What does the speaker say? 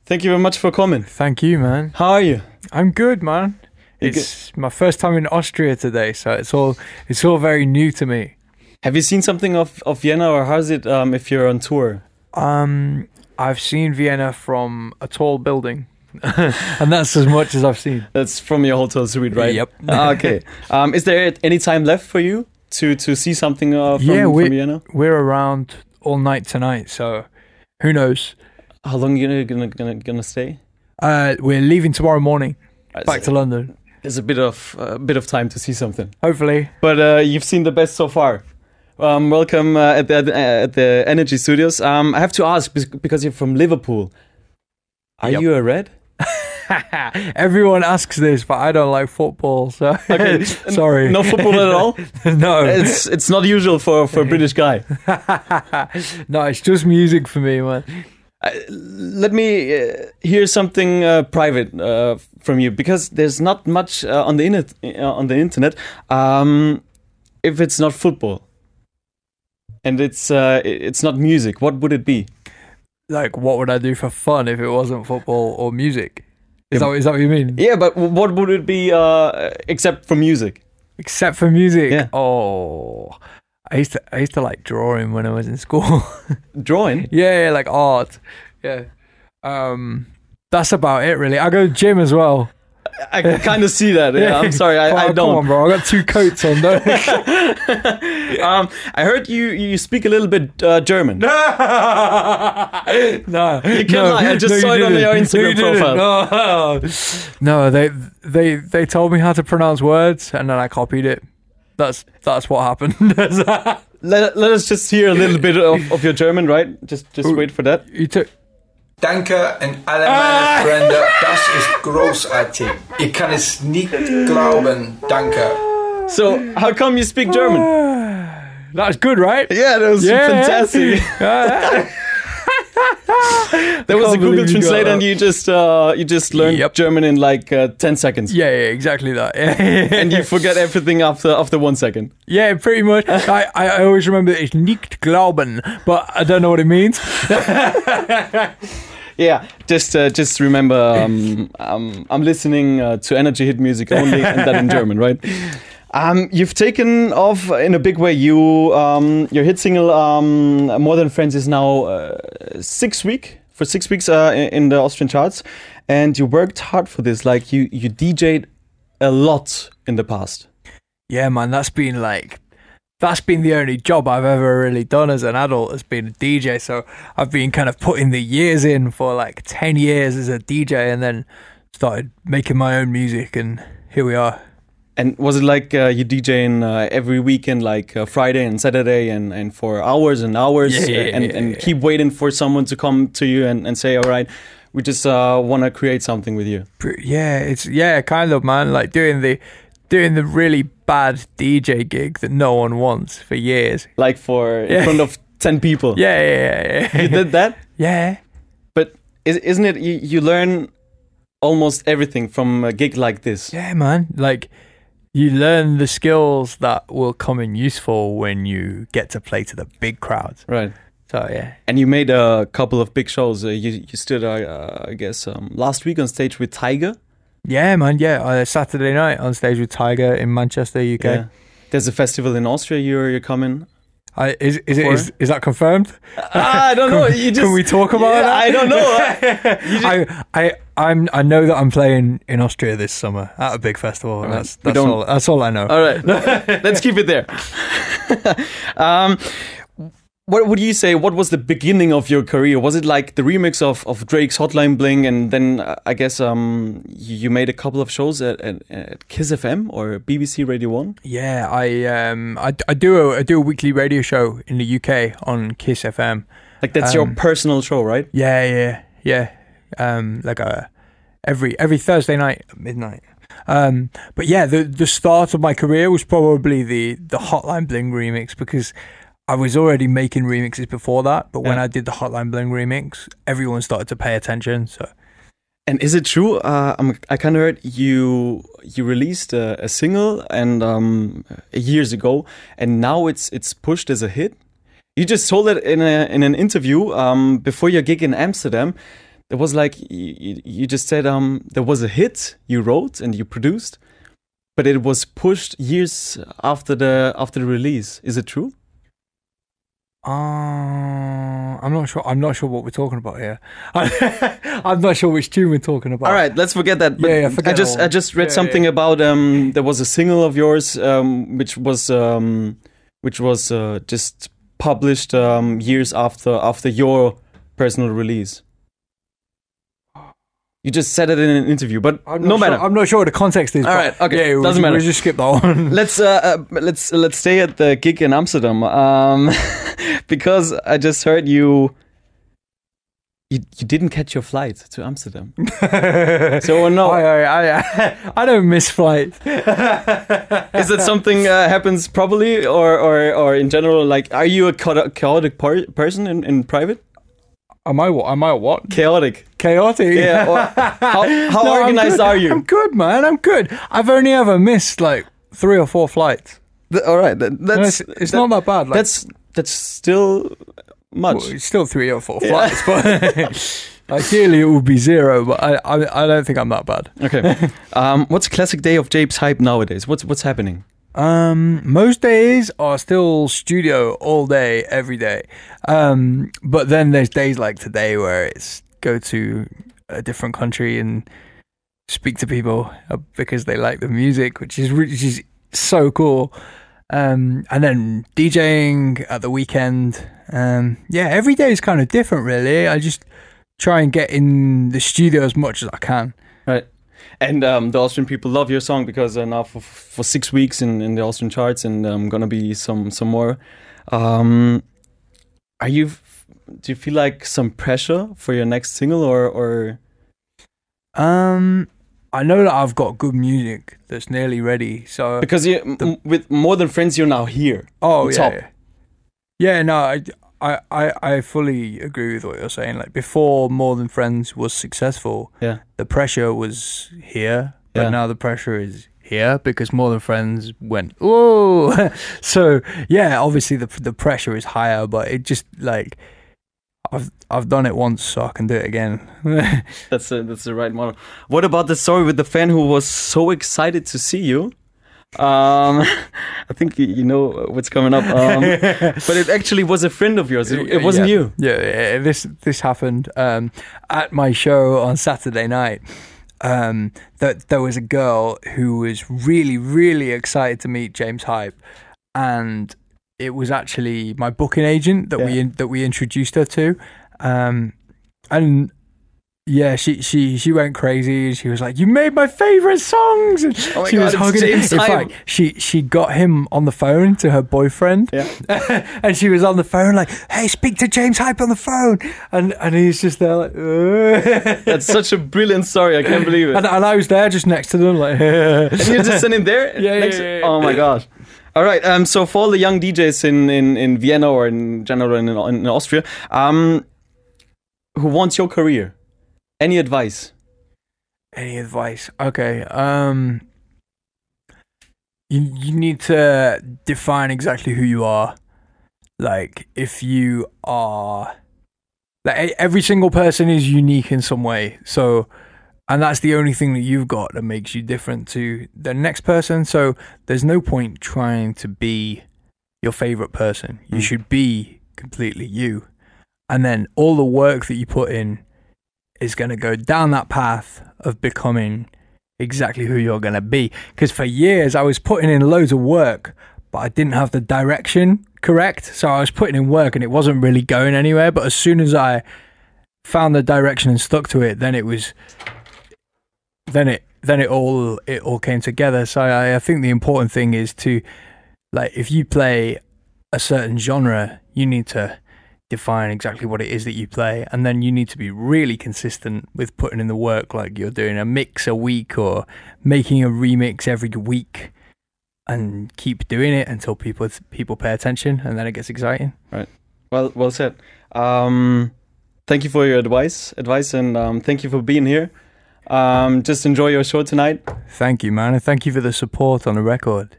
Thank you very much for coming. Thank you, man. How are you? I'm good, man. It's my first time in Austria today, so it's all very new to me. Have you seen something of Vienna, or how's it if you're on tour? I've seen Vienna from a tall building, and that's as much as I've seen. That's from your hotel suite, right? Yep. Okay. Is there any time left for you to see something from Vienna? We're around all night tonight, so who knows? How long are you gonna stay? We're leaving tomorrow morning, back to London. There's a bit of time to see something. Hopefully. But you've seen the best so far. Welcome at the Energy Studios. I have to ask, because you're from Liverpool, are you a Red? Everyone asks this, but I don't like football, so okay. Sorry. No football at all? No. It's not usual for a British guy. No, it's just music for me, man. Let me hear something private from you, because there's not much on the internet if it's not football and it's not music. What would it be? Like, what would I do for fun if it wasn't football or music? Is that what you mean? Yeah, but what would it be except for music? Except for music? Yeah. Oh, I used to like drawing when I was in school. Drawing? Yeah, like art. Yeah. That's about it, really. I go to gym as well. I can kind of see that. Yeah, I'm sorry, I don't. Come on, bro. I got 2 coats on, though. I heard you speak a little bit German. No, you can't lie. I just saw it on your Instagram profile. No, they told me how to pronounce words, and then I copied it. That's what happened. Let us just hear a little bit of your German, right? Just wait for that. You took. Danke an alle meine Freunde, das ist großartig. Ich kann es nicht glauben, danke. So, how come you speak German? That was good, right? Yeah, that was fantastic. There was a Google Translate, and you just learned German in like 10 seconds. Yeah, exactly that. And you forget everything after 1 second. Yeah, pretty much. I always remember it's nicht glauben, but I don't know what it means. Yeah, just remember, I'm listening to energy hit music only, and that in German, right? You've taken off in a big way. Your hit single "More Than Friends" is now 6 weeks in the Austrian charts, and you worked hard for this. Like you DJ'd a lot in the past. Yeah, man, that's been the only job I've ever really done as an adult, has been a DJ. So I've been kind of putting the years in for like 10 years as a DJ, and then started making my own music, and here we are. And was it like you DJing every weekend, like Friday and Saturday, and for hours and hours, and keep waiting for someone to come to you and say, all right, we just want to create something with you? Yeah, kind of, man. Like doing the really bad DJ gig that no one wants for years. Like in front of 10 people. Yeah. You did that? Yeah. But isn't it, you learn almost everything from a gig like this? Yeah, man. Like, you learn the skills that will come in useful when you get to play to the big crowds. Right. So, yeah. And you made a couple of big shows. You stood, I guess, last week on stage with Tiger. Yeah, man. Yeah, Saturday night on stage with Tiger in Manchester, UK. Yeah. There's a festival in Austria you're coming. Is that confirmed? I don't know. Can we talk about that? I don't know. I know that I'm playing in Austria this summer at a big festival. Right. That's all I know. All right, let's keep it there. What would you say? What was the beginning of your career? Was it like the remix of Drake's Hotline Bling, and then I guess you made a couple of shows at Kiss FM or BBC Radio 1? Yeah, I do a weekly radio show in the UK on Kiss FM. Like that's your personal show, right? Yeah. Like every Thursday night at midnight. But yeah, the start of my career was probably the Hotline Bling remix, because I was already making remixes before that, but when I did the Hotline Bling remix, everyone started to pay attention. So, and is it true? I kind of heard you released a single and years ago, and now it's pushed as a hit. You just told it in an interview before your gig in Amsterdam there was like you just said there was a hit you wrote and you produced, but it was pushed years after the release. Is it true? I'm not sure. I'm not sure what we're talking about here. I'm not sure which tune we're talking about. All right, let's forget that. But Yeah, forget I just read something about there was a single of yours which was just published years after your personal release. You just said it in an interview, but no matter. I'm not sure what the context is. All right, okay, doesn't matter. We'll just skip that one. Let's stay at the gig in Amsterdam, because I just heard you didn't catch your flight to Amsterdam. So no, I don't miss flights. Is it something happens probably or in general? Like, are you a chaotic person in private? Am I what? Chaotic. Yeah. Well, how no, organized are you? I'm good, man. I'm good. I've only ever missed like 3 or 4 flights. All right, that's it's not that bad. Like, that's still much. Well, it's still 3 or 4 flights, but ideally it would be 0. But I don't think I'm that bad. Okay. What's a classic day of Jape's hype nowadays? What's happening? Most days are still studio all day, every day. But then there's days like today where it's go to a different country and speak to people because they like the music, which is so cool. And then DJing at the weekend. Yeah, every day is kind of different, really. I just try and get in the studio as much as I can. Right. And the Austrian people love your song because now for 6 weeks in the Austrian charts, and gonna be some more. Do you feel like some pressure for your next single or? I know that I've got good music that's nearly ready. So because with More Than Friends, you're now here. Oh top. Yeah. No, I fully agree with what you're saying. Like before More Than Friends was successful, the pressure was here, but now the pressure is here because More Than Friends went, whoa. So yeah, obviously the pressure is higher, but it just like I've done it once, so I can do it again. That's the right model. What about the story with the fan who was so excited to see you? I think you know what's coming up. But it actually was a friend of yours. It wasn't you. Yeah. This happened at my show on Saturday night. That there was a girl who was really, really excited to meet James Hype, and it was actually my booking agent that we introduced her to, and yeah, she went crazy. She was like, "You made my favorite songs!" And she was hugging him. In fact, she got him on the phone to her boyfriend, and she was on the phone like, "Hey, speak to James Hype on the phone," and he's just there like, ugh. That's such a brilliant story. I can't believe it. And I was there just next to them, like, and you're just sitting there. Yeah. Oh my gosh. All right. So for all the young DJs in Vienna or in general in Austria, who wants your career? Any advice? Okay. You need to define exactly who you are. Like, if you are... Like, every single person is unique in some way. So, and that's the only thing that you've got that makes you different to the next person. So, there's no point trying to be your favorite person. You should be completely you. And then all the work that you put in is going to go down that path of becoming exactly who you're going to be. Because for years I was putting in loads of work, but I didn't have the direction correct. So I was putting in work and it wasn't really going anywhere. But as soon as I found the direction and stuck to it, then it all came together. So I think the important thing is to, like, if you play a certain genre, you need to define exactly what it is that you play, and then you need to be really consistent with putting in the work, like you're doing a mix a week or making a remix every week, and keep doing it until people pay attention, and then it gets exciting. Right. Well said. Thank you for your advice, and thank you for being here. Just enjoy your show tonight. Thank you, man, and thank you for the support on the record.